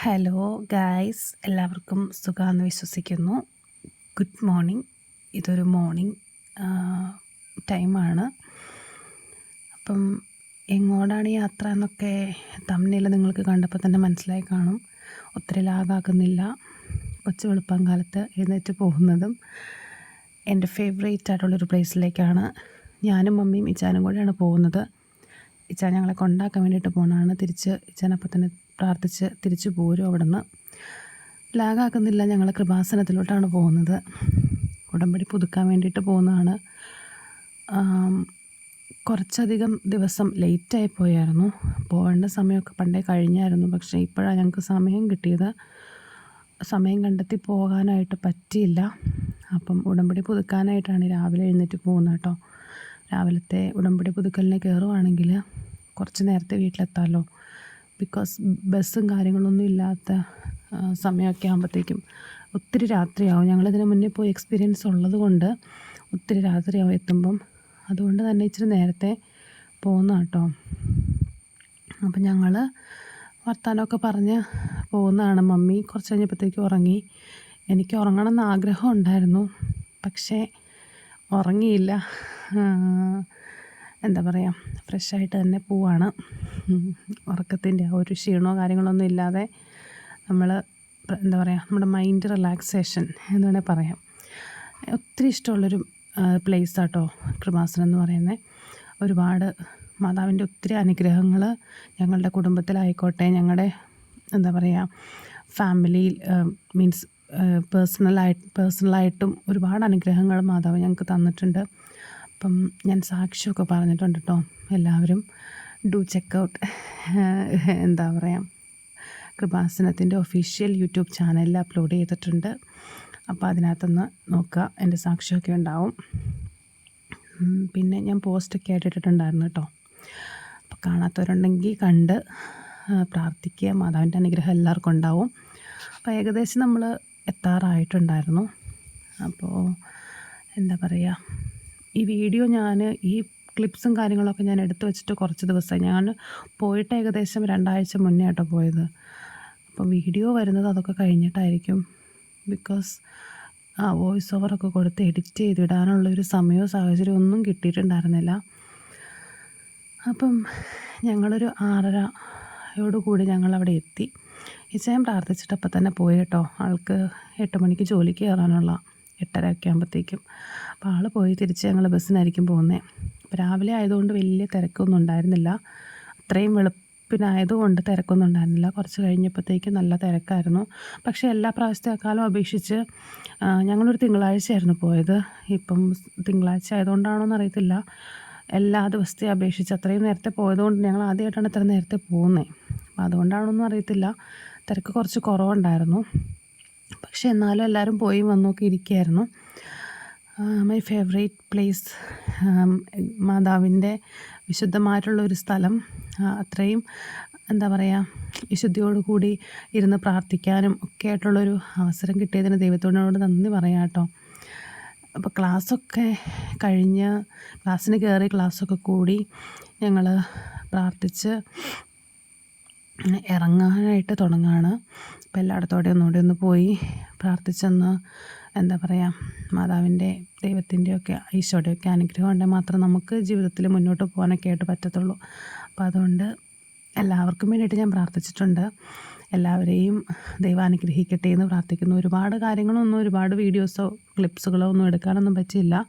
Hello guys, എല്ലാവർക്കും സുഖമാണെന്ന് വിശ്വസിക്കുന്നു. Good morning. ഇതൊരു മോർണിംഗ് ടൈമാണ്. അപ്പം എങ്ങോട്ടാണ് യാത്ര എന്നൊക്കെ തമ്മിൽ നിങ്ങൾക്ക് കണ്ടപ്പോൾ തന്നെ മനസ്സിലായി കാണും. ഒത്തിരി ലാഗാക്കുന്നില്ല. കൊച്ചു വെളുപ്പം കാലത്ത് എഴുന്നേറ്റ് പോകുന്നതും എൻ്റെ ഫേവറേറ്റ് ആയിട്ടുള്ളൊരു പ്ലേസിലേക്കാണ്. ഞാനും മമ്മിയും ഇച്ചാനും കൂടെയാണ് പോകുന്നത്. ഇച്ചാൻ ഞങ്ങളെ കൊണ്ടാക്കാൻ വേണ്ടിയിട്ട് പോകുന്നതാണ്. ഇച്ചാനപ്പം തന്നെ പ്രാർത്ഥിച്ച് തിരിച്ചു പോരും. അവിടെ നിന്ന് ലാഗാക്കുന്നില്ല. ഞങ്ങൾ കൃപാസനത്തിലോട്ടാണ് പോകുന്നത്. ഉടമ്പടി പുതുക്കാൻ വേണ്ടിയിട്ട് പോകുന്നതാണ്. കുറച്ചധികം ദിവസം ലേറ്റായി പോയായിരുന്നു. പോകേണ്ട സമയമൊക്കെ പണ്ടേ കഴിഞ്ഞായിരുന്നു. പക്ഷേ ഇപ്പോഴാണ് ഞങ്ങൾക്ക് സമയം കിട്ടിയത്. സമയം കണ്ടെത്തി പോകാനായിട്ട് പറ്റിയില്ല. അപ്പം ഉടമ്പടി പുതുക്കാനായിട്ടാണ് രാവിലെ എഴുന്നേറ്റ് പോകുന്നത് കേട്ടോ. രാവിലത്തെ ഉടമ്പടി പുതുക്കലിന് കയറുവാണെങ്കിൽ കുറച്ച് നേരത്തെ വീട്ടിലെത്താമല്ലോ. ബിക്കോസ് ബസ്സും കാര്യങ്ങളൊന്നും ഇല്ലാത്ത സമയമൊക്കെ ആകുമ്പോഴത്തേക്കും ഒത്തിരി രാത്രിയാവും. ഞങ്ങളിതിന് മുന്നേ പോയി എക്സ്പീരിയൻസ് ഉള്ളത് കൊണ്ട് ഒത്തിരി രാത്രിയാവും എത്തുമ്പം. അതുകൊണ്ട് തന്നെ ഇച്ചിരി നേരത്തെ പോകുന്ന കേട്ടോ. അപ്പം ഞങ്ങൾ വർത്താനമൊക്കെ പറഞ്ഞ് പോകുന്നതാണ്. മമ്മി കുറച്ച് കഴിഞ്ഞപ്പോഴത്തേക്കും ഉറങ്ങി. എനിക്ക് ഉറങ്ങണമെന്ന് ആഗ്രഹം ഉണ്ടായിരുന്നു, പക്ഷേ ഉറങ്ങിയില്ല. എന്താ പറയുക, ഫ്രഷായിട്ട് തന്നെ പോവാണ്. ഉറക്കത്തിൻ്റെ ആ ഒരു ക്ഷീണമോ കാര്യങ്ങളൊന്നും ഇല്ലാതെ നമ്മൾ എന്താ പറയുക, നമ്മുടെ മൈൻഡ് റിലാക്സേഷൻ എന്ന് വേണേൽ പറയാം. ഒത്തിരി ഇഷ്ടമുള്ളൊരു പ്ലേസാട്ടോ കൃപാസനം എന്ന് പറയുന്നത്. ഒരുപാട് മാതാവിൻ്റെ ഒത്തിരി അനുഗ്രഹങ്ങൾ ഞങ്ങളുടെ കുടുംബത്തിലായിക്കോട്ടെ, ഞങ്ങളുടെ എന്താ പറയുക ഫാമിലിയിൽ മീൻസ് പേഴ്സണലായിട്ടും ഒരുപാട് അനുഗ്രഹങ്ങൾ മാതാവ് ഞങ്ങൾക്ക് തന്നിട്ടുണ്ട്. അപ്പം ഞാൻ സാക്ഷ്യമൊക്കെ പറഞ്ഞിട്ടുണ്ട് കേട്ടോ. എല്ലാവരും ഡു ചെക്കൗട്ട്. എന്താ പറയുക, കൃപാസനത്തിൻ്റെ ഒഫീഷ്യൽ യൂട്യൂബ് ചാനലിൽ അപ്ലോഡ് ചെയ്തിട്ടുണ്ട്. അപ്പോൾ അതിനകത്തുനിന്ന് നോക്കുക, എൻ്റെ സാക്ഷ്യമൊക്കെ ഉണ്ടാവും. പിന്നെ ഞാൻ പോസ്റ്റൊക്കെ ആയിട്ട് ഇട്ടിട്ടുണ്ടായിരുന്നു കേട്ടോ. അപ്പോൾ കാണാത്തവരുണ്ടെങ്കിൽ കണ്ട് പ്രാർത്ഥിക്കുക. മാതാവിൻ്റെ അനുഗ്രഹം എല്ലാവർക്കും ഉണ്ടാവും. അപ്പോൾ ഏകദേശം നമ്മൾ എത്താറായിട്ടുണ്ടായിരുന്നു. അപ്പോൾ എന്താ പറയുക, ഈ വീഡിയോ ഞാൻ ഈ ക്ലിപ്സും കാര്യങ്ങളൊക്കെ ഞാൻ എടുത്തു വെച്ചിട്ട് കുറച്ച് ദിവസമായി. ഞാൻ പോയിട്ട് ഏകദേശം 2 ആഴ്ച മുന്നേ ആട്ടോ പോയത്. അപ്പോൾ വീഡിയോ വരുന്നത് അതൊക്കെ കഴിഞ്ഞിട്ടായിരിക്കും. ബിക്കോസ് വോയിസ് ഓവറൊക്കെ കൊടുത്ത് എഡിറ്റ് ചെയ്തിടാനുള്ളൊരു സമയവും സാഹചര്യവും ഒന്നും കിട്ടിയിട്ടുണ്ടായിരുന്നില്ല. അപ്പം ഞങ്ങളൊരു 6:30 ഞങ്ങളവിടെ എത്തി. ഇച്ചയും പ്രാർത്ഥിച്ചിട്ട് അപ്പം തന്നെ പോയി കേട്ടോ. ആൾക്ക് 8 മണിക്ക് ജോലിക്ക് കയറാനുള്ള 8:30 ഒക്കെ ആകുമ്പോഴത്തേക്കും. അപ്പോൾ ആൾ പോയി. തിരിച്ച് ഞങ്ങൾ ബസ്സിനായിരിക്കും പോകുന്നത്. അപ്പോൾ രാവിലെ ആയതുകൊണ്ട് വലിയ തിരക്കൊന്നും ഉണ്ടായിരുന്നില്ല. അത്രയും വെളുപ്പിനായതുകൊണ്ട് തിരക്കൊന്നും ഉണ്ടായിരുന്നില്ല. കുറച്ച് കഴിഞ്ഞപ്പോഴത്തേക്കും നല്ല തിരക്കായിരുന്നു. പക്ഷേ എല്ലാ പ്രാവശ്യത്തെക്കാളും അപേക്ഷിച്ച് ഞങ്ങളൊരു തിങ്കളാഴ്ചയായിരുന്നു പോയത്. ഇപ്പം തിങ്കളാഴ്ച ആയതുകൊണ്ടാണോ എന്നറിയത്തില്ല, എല്ലാ ദിവസത്തെയും അപേക്ഷിച്ച് അത്രയും നേരത്തെ പോയതുകൊണ്ട് ഞങ്ങൾ ആദ്യമായിട്ടാണ് ഇത്ര നേരത്തെ പോകുന്നത്. അപ്പോൾ അതുകൊണ്ടാണോന്നും അറിയത്തില്ല, തിരക്ക് കുറച്ച് കുറവുണ്ടായിരുന്നു. പക്ഷേ എന്നാലും എല്ലാവരും പോയി വന്നൊക്കെ ഇരിക്കുകയായിരുന്നു. മൈ ഫേവറേറ്റ് പ്ലേസ്, മാതാവിൻ്റെ വിശുദ്ധമായിട്ടുള്ളൊരു സ്ഥലം. അത്രയും എന്താ പറയുക, വിശുദ്ധിയോടുകൂടി ഇരുന്ന് പ്രാർത്ഥിക്കാനും ഒക്കെ ആയിട്ടുള്ളൊരു അവസരം കിട്ടിയതിന് ദൈവത്തോട് നന്ദി പറയാം കേട്ടോ. അപ്പോൾ ക്ലാസ്സൊക്കെ കഴിഞ്ഞ് ക്ലാസ്സിന് കയറി ക്ലാസ്സൊക്കെ കൂടി ഞങ്ങൾ പ്രാർത്ഥിച്ച് ഇറങ്ങാനായിട്ട് തുടങ്ങുകയാണ്. അപ്പോൾ എല്ലായിടത്തോടെ ഒന്നുകൂടെ പോയി പ്രാർത്ഥിച്ചെന്ന് എന്താ പറയുക, മാതാവിൻ്റെ ദൈവത്തിൻ്റെയൊക്കെ ഈശോയുടെയൊക്കെ അനുഗ്രഹം ഉണ്ടെങ്കിൽ മാത്രം നമുക്ക് ജീവിതത്തിൽ മുന്നോട്ട് പോകാനൊക്കെ ആയിട്ട് പറ്റത്തുള്ളൂ. അപ്പോൾ അതുകൊണ്ട് എല്ലാവർക്കും വേണ്ടിയിട്ട് ഞാൻ പ്രാർത്ഥിച്ചിട്ടുണ്ട്. എല്ലാവരെയും ദൈവം അനുഗ്രഹിക്കട്ടെ എന്ന് പ്രാർത്ഥിക്കുന്നു. ഒരുപാട് കാര്യങ്ങളൊന്നും, ഒരുപാട് വീഡിയോസോ ക്ലിപ്സുകളോ ഒന്നും എടുക്കാനൊന്നും പറ്റിയില്ല.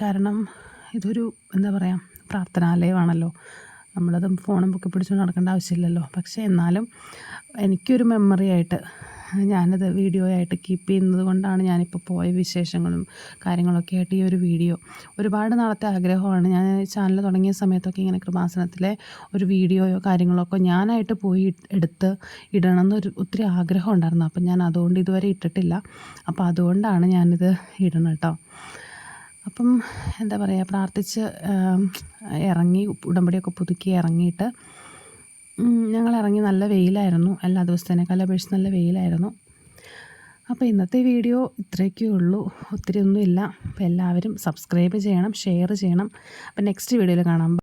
കാരണം ഇതൊരു എന്താ പറയുക, പ്രാർത്ഥനാലയമാണല്ലോ. നമ്മളത് ഫോണും പൊക്കി പിടിച്ചുകൊണ്ട് നടക്കേണ്ട ആവശ്യമില്ലല്ലോ. പക്ഷേ എന്നാലും എനിക്കൊരു മെമ്മറി ആയിട്ട് ഞാനത് വീഡിയോ ആയിട്ട് കീപ്പ് ചെയ്യുന്നത് കൊണ്ടാണ് ഞാനിപ്പോൾ പോയ വിശേഷങ്ങളും കാര്യങ്ങളൊക്കെ ആയിട്ട് ഈ ഒരു വീഡിയോ. ഒരുപാട് നാളത്തെ ആഗ്രഹമാണ്. ഞാൻ ചാനൽ തുടങ്ങിയ സമയത്തൊക്കെ ഇങ്ങനെ കൃപാസനത്തിലെ ഒരു വീഡിയോയോ കാര്യങ്ങളൊക്കെ ഞാനായിട്ട് പോയി എടുത്ത് ഇടണം എന്നൊരു ഒത്തിരി ആഗ്രഹം ഉണ്ടായിരുന്നു. അപ്പം ഞാൻ അതുകൊണ്ട് ഇതുവരെ ഇട്ടിട്ടില്ല. അപ്പോൾ അതുകൊണ്ടാണ് ഞാനിത് ഇടണം കേട്ടോ. അപ്പം എന്താ പറയുക, പ്രാർത്ഥിച്ച് ഇറങ്ങി ഉടമ്പടിയൊക്കെ പുതുക്കി ഇറങ്ങിയിട്ട് ഞങ്ങളിറങ്ങി. നല്ല വെയിലായിരുന്നു, എല്ലാ ദിവസത്തേനേക്കാളും അപേക്ഷിച്ച് നല്ല വെയിലായിരുന്നു. അപ്പോൾ ഇന്നത്തെ വീഡിയോ ഇത്രയൊക്കെ ഉള്ളൂ, ഒത്തിരി ഒന്നുമില്ല. അപ്പോൾ എല്ലാവരും സബ്സ്ക്രൈബ് ചെയ്യണം, ഷെയർ ചെയ്യണം. അപ്പോൾ നെക്സ്റ്റ് വീഡിയോയിൽ കാണാം.